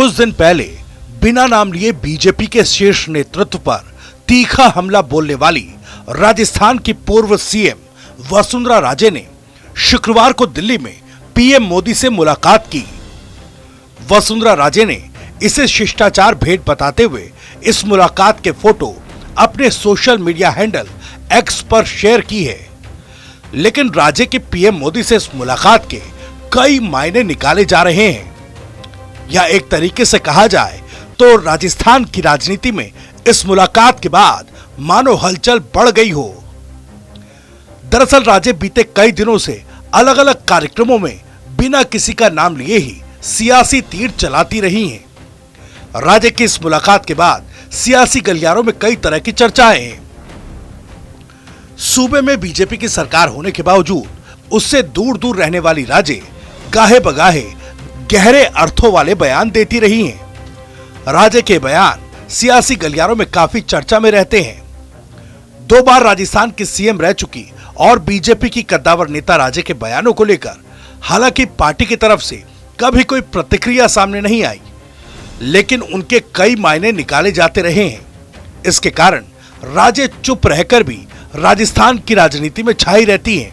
कुछ दिन पहले बिना नाम लिए बीजेपी के शीर्ष नेतृत्व पर तीखा हमला बोलने वाली राजस्थान की पूर्व सीएम वसुंधरा राजे ने शुक्रवार को दिल्ली में पीएम मोदी से मुलाकात की। वसुंधरा राजे ने इसे शिष्टाचार भेंट बताते हुए इस मुलाकात के फोटो अपने सोशल मीडिया हैंडल एक्स पर शेयर की है। लेकिन राजे के पीएम मोदी से इस मुलाकात के कई मायने निकाले जा रहे हैं। या एक तरीके से कहा जाए तो राजस्थान की राजनीति में इस मुलाकात के बाद मानो हलचल बढ़ गई हो। दरअसल राजे बीते कई दिनों से अलग अलग कार्यक्रमों में बिना किसी का नाम लिए ही सियासी तीर चलाती रही हैं। राजे की इस मुलाकात के बाद सियासी गलियारों में कई तरह की चर्चाएं हैं। सूबे में बीजेपी की सरकार होने के बावजूद उससे दूर दूर रहने वाली राजे गाहे बगाहे गहरे अर्थों वाले बयान देती रही हैं। राजे के बयान सियासी गलियारों में काफी चर्चा में रहते हैं। 2 बार राजस्थान की सीएम रह चुकी और बीजेपी की कद्दावर नेता राजे के बयानों को लेकर हालांकि पार्टी की तरफ से कभी कोई प्रतिक्रिया सामने नहीं आई, लेकिन उनके कई मायने निकाले जाते रहे हैं। इसके कारण राजे चुप रहकर भी राजस्थान की राजनीति में छाई रहती हैं।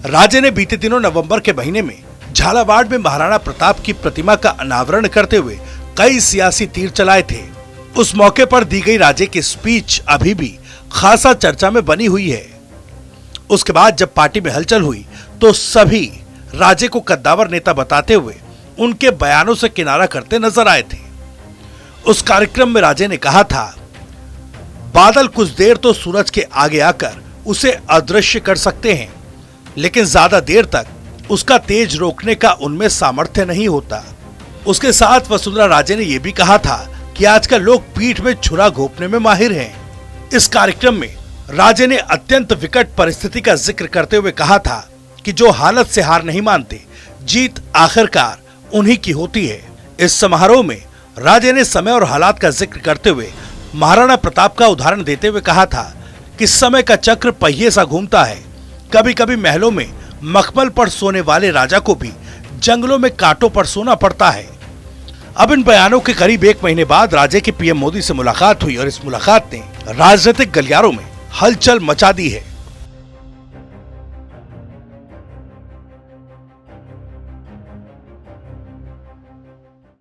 राजे ने बीते दिनों नवंबर के महीने में झालावाड़ में महाराणा प्रताप की प्रतिमा का अनावरण करते हुए कई सियासी तीर चलाए थे। उस मौके पर दी गई राजे की स्पीच अभी भी खासा चर्चा में बनी हुई है। उसके बाद जब पार्टी में हलचल हुई तो सभी राजे को कद्दावर नेता बताते हुए उनके बयानों से किनारा करते नजर आए थे। उस कार्यक्रम में राजे ने कहा था, बादल कुछ देर तो सूरज के आगे आकर उसे अदृश्य कर सकते हैं, लेकिन ज्यादा देर तक उसका तेज रोकने का उनमें सामर्थ्य नहीं होता। उसके साथ वसुंधरा राजे ने यह भी कहा था कि आजकल लोग पीठ में छुरा घोंपने में माहिर हैं। इस कार्यक्रम में राजे ने अत्यंत विकट परिस्थिति का जिक्र करते हुए कहा था कि जो हालत से हार नहीं मानते, जीत आखिरकार उन्हीं की होती है। इस समारोह में राजे ने समय और हालात का जिक्र करते हुए महाराणा प्रताप का उदाहरण देते हुए कहा था कि समय का चक्र पहिए सा घूमता है। कभी कभी महलों में मखमल पर सोने वाले राजा को भी जंगलों में कांटों पर सोना पड़ता है। अब इन बयानों के करीब 1 महीने बाद राजे की पीएम मोदी से मुलाकात हुई और इस मुलाकात ने राजनीतिक गलियारों में हलचल मचा दी है।